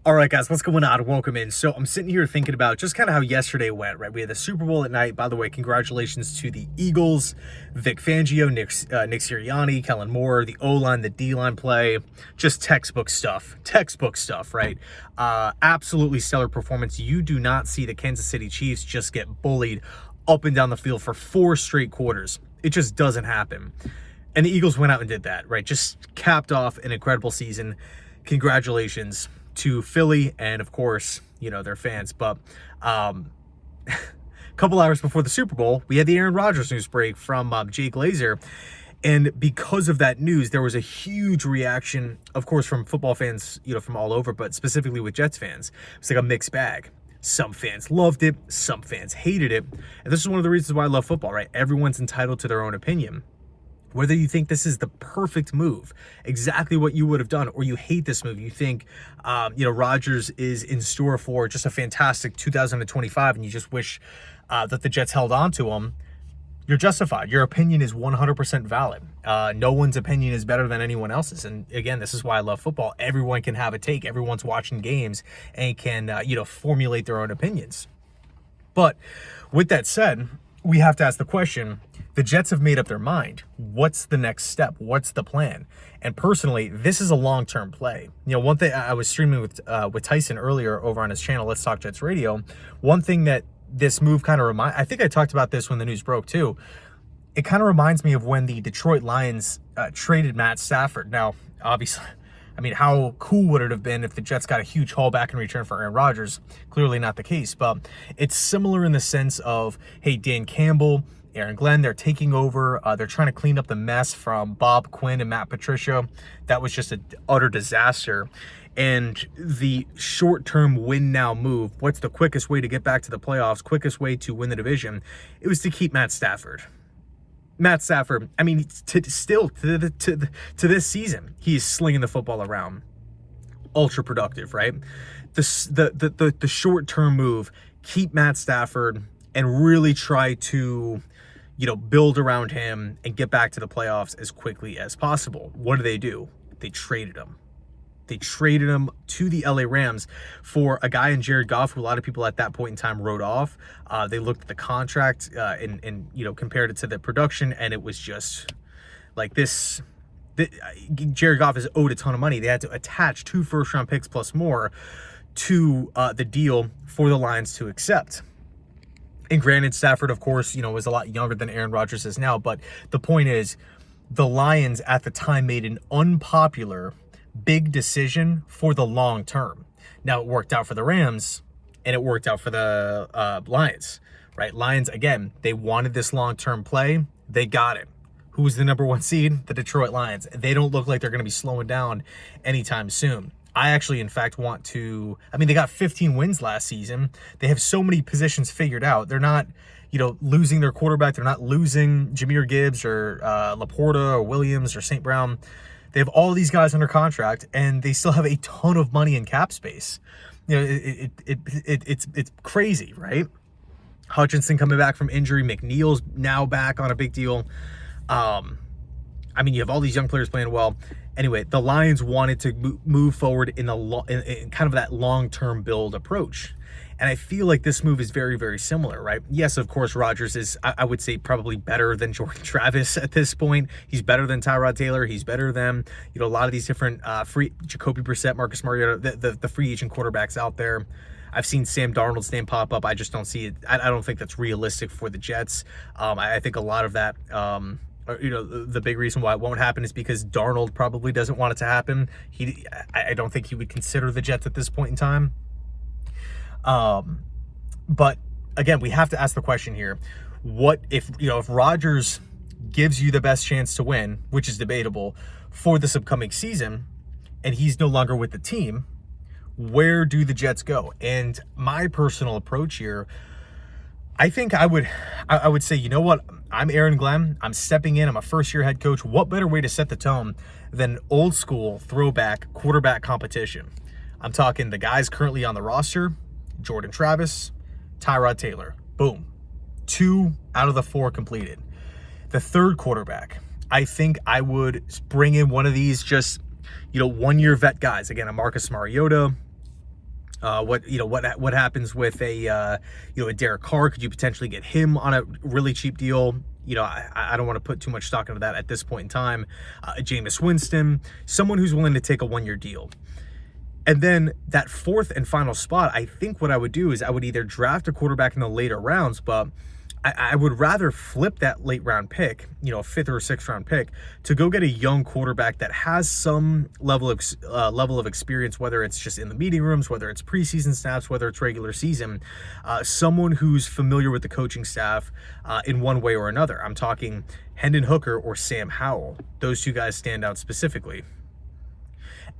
All right, guys, what's going on? Welcome in. So I'm sitting here thinking about just kind of how yesterday went, right? We had the Super Bowl at night. By the way, congratulations to the Eagles, Vic Fangio, Nick Sirianni, Kellen Moore, the O-line, the D-line play, just textbook stuff, right? Absolutely stellar performance. You do not see the Kansas City Chiefs just get bullied up and down the field for 4 straight quarters. It just doesn't happen. And the Eagles went out and did that, right? Just capped off an incredible season. Congratulations to Philly and, of course, you know, their fans. But a couple hours before the Super Bowl, we had the Aaron Rodgers news break from Jay Glazer. And because of that news, there was a huge reaction, of course, from football fans, you know, from all over, but specifically with Jets fans. It's like a mixed bag. Some fans loved it. Some fans hated it. And this is one of the reasons why I love football, right? Everyone's entitled to their own opinion. Whether you think this is the perfect move, exactly what you would have done, or you hate this move, you think, Rodgers is in store for just a fantastic 2025, and you just wish that the Jets held on to him, you're justified. Your opinion is 100% valid. No one's opinion is better than anyone else's. And again, this is why I love football. Everyone can have a take. Everyone's watching games and can, formulate their own opinions. But with that said, we have to ask the question, the Jets have made up their mind. What's the next step? What's the plan? And personally, this is a long-term play. You know, one thing I was streaming with Tyson earlier over on his channel, Let's Talk Jets Radio. One thing that this move kind of I think I talked about this when the news broke too. It kind of reminds me of when the Detroit Lions traded Matt Stafford. Now, obviously, I mean, how cool would it have been if the Jets got a huge haul back in return for Aaron Rodgers? Clearly not the case, but it's similar in the sense of, hey, Dan Campbell, Aaron Glenn, they're taking over. They're trying to clean up the mess from Bob Quinn and Matt Patricia. That was just an utter disaster. And the short-term win-now move, what's the quickest way to get back to the playoffs, quickest way to win the division? It was to keep Matt Stafford. Matt Stafford, I mean, to this season, he's slinging the football around. Ultra productive, right? The short-term move, keep Matt Stafford and really try to, build around him and get back to the playoffs as quickly as possible. What do? They traded him. They traded him to the LA Rams for a guy in Jared Goff, who a lot of people at that point in time wrote off. They looked at the contract and compared it to the production, and it was just like this. Jared Goff is owed a ton of money. They had to attach 2 first-round picks plus more to the deal for the Lions to accept. And granted, Stafford, of course, was a lot younger than Aaron Rodgers is now. But the point is, the Lions at the time made an unpopular big decision for the long term. Now, it worked out for the Rams, and it worked out for the Lions, right? Lions, again, they wanted this long-term play. They got it. Who's the number 1 seed? The Detroit Lions. They don't look like they're going to be slowing down anytime soon. I actually, in fact, they got 15 wins last season. They have so many positions figured out. They're not, losing their quarterback. They're not losing Jahmyr Gibbs or Laporta or Williams or St. Brown. They have all these guys under contract, and they still have a ton of money in cap space. It's crazy, right? Hutchinson coming back from injury. McNeil's now back on a big deal. You have all these young players playing well. Anyway, the Lions wanted to move forward in kind of that long-term build approach. And I feel like this move is very, very similar, right? Yes, of course, Rodgers is, I would say, probably better than Jordan Travis at this point. He's better than Tyrod Taylor. He's better than, a lot of these different Jacoby Brissett, Marcus Mariota, the free agent quarterbacks out there. I've seen Sam Darnold's name pop up. I just don't see it. I don't think that's realistic for the Jets. I think a lot of that, the big reason why it won't happen is because Darnold probably doesn't want it to happen. I don't think he would consider the Jets at this point in time. But again, we have to ask the question here. What if Rodgers gives you the best chance to win, which is debatable, for this upcoming season, and he's no longer with the team, where do the Jets go? And my personal approach here, I think I would say, you know what? I'm Aaron Glenn. I'm stepping in. I'm a first-year head coach. What better way to set the tone than old school throwback quarterback competition? I'm talking the guys currently on the roster, Jordan Travis, Tyrod Taylor. Boom. 2 out of the 4 completed. The third quarterback, I think I would bring in one of these just, 1-year vet guys. Again, a Marcus Mariota, What happens with a Derek Carr? Could you potentially get him on a really cheap deal? I don't want to put too much stock into that at this point in time. Jameis Winston, someone who's willing to take a 1-year deal. And then that fourth and final spot, I think what I would do is I would either draft a quarterback in the later rounds, but I would rather flip that late round pick, a 5th or 6th round pick, to go get a young quarterback that has some level of experience, whether it's just in the meeting rooms, whether it's preseason snaps, whether it's regular season, someone who's familiar with the coaching staff in one way or another. I'm talking Hendon Hooker or Sam Howell. Those two guys stand out specifically.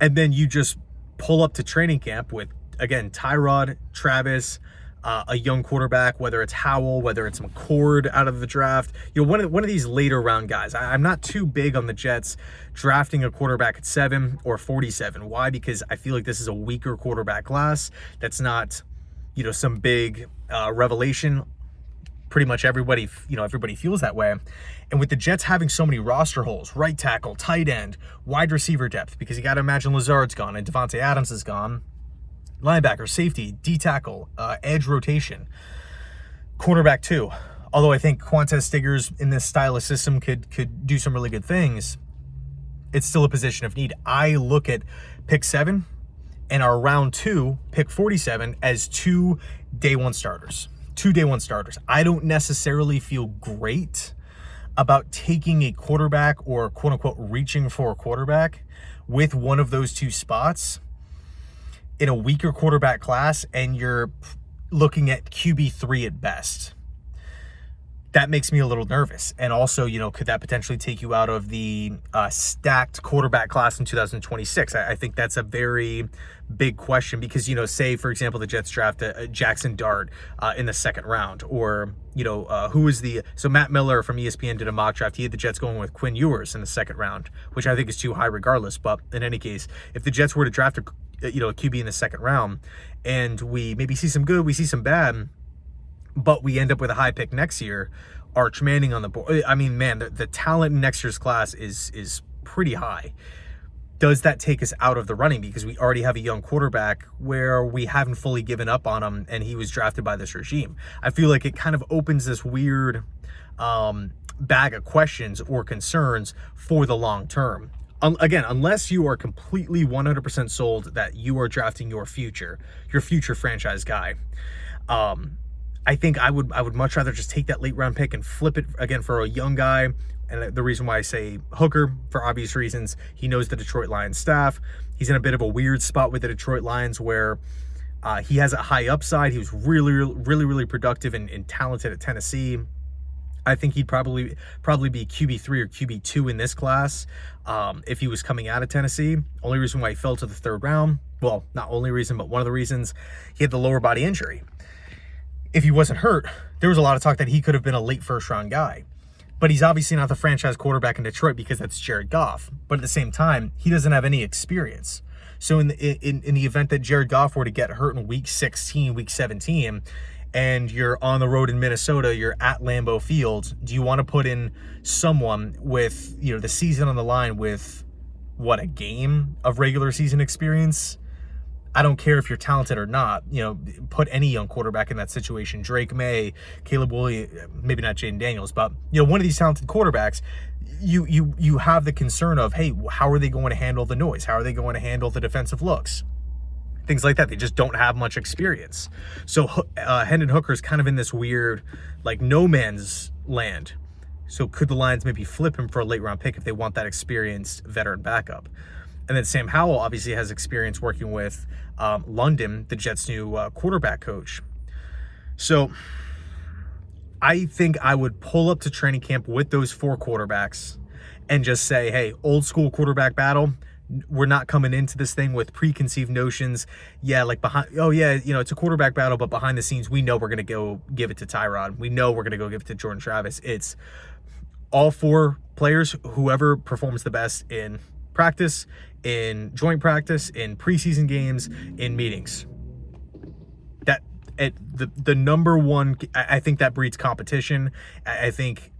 And then you just pull up to training camp with, again, Tyrod, Travis, a young quarterback, whether it's Howell, whether it's McCord out of the draft, one of these later round guys. I'm not too big on the Jets drafting a quarterback at 7 or 47. Why? Because I feel like this is a weaker quarterback class. That's not, some big revelation. Pretty much everybody feels that way. And with the Jets having so many roster holes, right tackle, tight end, wide receiver depth, because you got to imagine Lazard's gone and Devontae Adams is gone, linebacker, safety, D tackle, edge rotation, cornerback too. Although I think Quantez Stiggers in this style of system could do some really good things, it's still a position of need. I look at pick 7 and our round 2, pick 47, as 2 day one starters. 2 day one starters. I don't necessarily feel great about taking a quarterback or quote unquote reaching for a quarterback with one of those 2 spots in a weaker quarterback class, and you're looking at QB3 at best. That makes me a little nervous. And also, could that potentially take you out of the stacked quarterback class in 2026? I think that's a very big question because, say, for example, the Jets draft a Jackson Dart in the 2nd round, or, so Matt Miller from ESPN did a mock draft. He had the Jets going with Quinn Ewers in the 2nd round, which I think is too high regardless. But in any case, if the Jets were to draft a QB in the 2nd round, and we maybe see some good, we see some bad, but we end up with a high pick next year, Arch Manning on the board. I mean, man, the talent in next year's class is pretty high. Does that take us out of the running because we already have a young quarterback where we haven't fully given up on him and he was drafted by this regime? I feel like it kind of opens this weird bag of questions or concerns for the long term. Again, unless you are completely 100% sold that you are drafting your future franchise guy, I think I would much rather just take that late round pick and flip it again for a young guy. And the reason why I say Hooker, for obvious reasons, he knows the Detroit Lions staff. He's in a bit of a weird spot with the Detroit Lions where he has a high upside. He was really productive and talented at Tennessee. I think he'd probably be QB3 or QB2 in this class if he was coming out of Tennessee. Only reason why he fell to the 3rd round, well, not only reason, but one of the reasons, he had the lower body injury. If he wasn't hurt, there was a lot of talk that he could have been a late 1st round guy. But he's obviously not the franchise quarterback in Detroit because that's Jared Goff. But at the same time, he doesn't have any experience. So in the event that Jared Goff were to get hurt in week 16, week 17, and you're on the road in Minnesota, you're at Lambeau Field, do you want to put in someone with, the season on the line with, a game of regular season experience? I don't care if you're talented or not, put any young quarterback in that situation. Drake May, Caleb Williams, maybe not Jaden Daniels, but, one of these talented quarterbacks, you have the concern of, hey, how are they going to handle the noise? How are they going to handle the defensive looks? Things like that. They just don't have much experience. So Hendon Hooker is kind of in this weird, no man's land. So could the Lions maybe flip him for a late round pick if they want that experienced veteran backup? And then Sam Howell obviously has experience working with London, the Jets' new quarterback coach. So I think I would pull up to training camp with those 4 quarterbacks and just say, hey, old school quarterback battle. We're not coming into this thing with preconceived notions. Yeah, it's a quarterback battle, but behind the scenes, we know we're going to go give it to Tyrod. We know we're going to go give it to Jordan Travis. It's all 4 players, whoever performs the best in practice, in joint practice, in preseason games, in meetings. The number one, I think that breeds competition. I think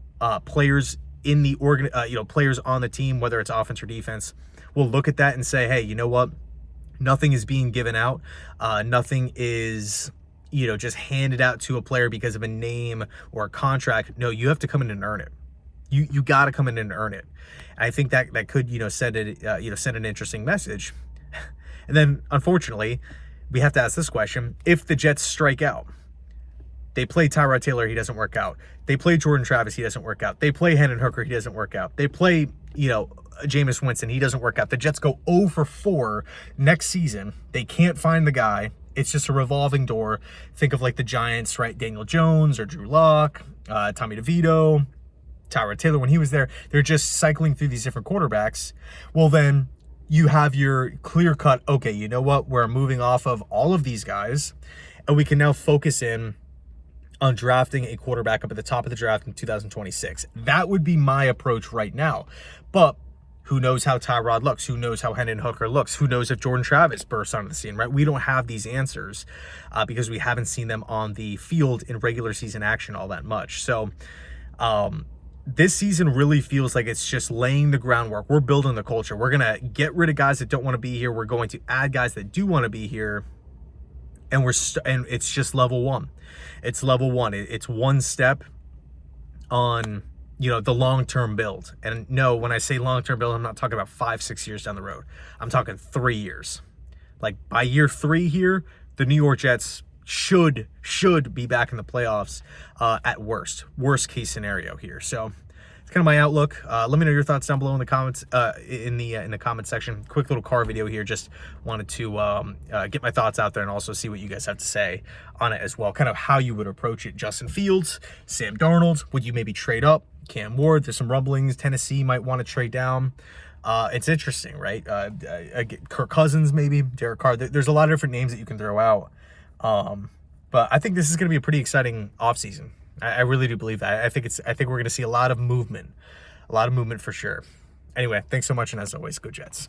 players in the players on the team, whether it's offense or defense, will look at that and say, hey, you know what? Nothing is being given out. Nothing is, just handed out to a player because of a name or a contract. No, you have to come in and earn it. You got to come in and earn it. And I think that could, send it, send an interesting message. And then, unfortunately, we have to ask this question: if the Jets strike out, they play Tyrod Taylor, he doesn't work out. They play Jordan Travis, he doesn't work out. They play Hendon Hooker, he doesn't work out. They play, Jameis Winston, he doesn't work out. The Jets go 0 for 4 next season. They can't find the guy. It's just a revolving door. Think of like the Giants, right? Daniel Jones or Drew Lock, Tommy DeVito, Tyrod Taylor when he was there. They're just cycling through these different quarterbacks. Well, then you have your clear cut, okay, you know what? We're moving off of all of these guys, and we can now focus in on drafting a quarterback up at the top of the draft in 2026. That would be my approach right now. But who knows how Tyrod looks? Who knows how Hendon Hooker looks? Who knows if Jordan Travis bursts onto the scene, right? We don't have these answers because we haven't seen them on the field in regular season action all that much. So this season really feels like it's just laying the groundwork. We're building the culture. We're going to get rid of guys that don't want to be here. We're going to add guys that do want to be here. And and it's just level one. It's level one. It's one step on, the long-term build. And no, when I say long-term build, I'm not talking about 5-6 years down the road. I'm talking 3 years. Like by year 3 here, the New York Jets should be back in the playoffs at worst case scenario here. So it's kind of my outlook. Let me know your thoughts down below in the comments, in the comment section. Quick little car video here. Just wanted to get my thoughts out there and also see what you guys have to say on it as well. Kind of how you would approach it. Justin Fields, Sam Darnold. Would you maybe trade up? Cam Ward. There's some rumblings. Tennessee might want to trade down. It's interesting, right? Kirk Cousins, maybe Derek Carr. There's a lot of different names that you can throw out. But I think this is going to be a pretty exciting offseason. I really do believe that. I think we're going to see a lot of movement for sure. Anyway, thanks so much. And as always, go Jets.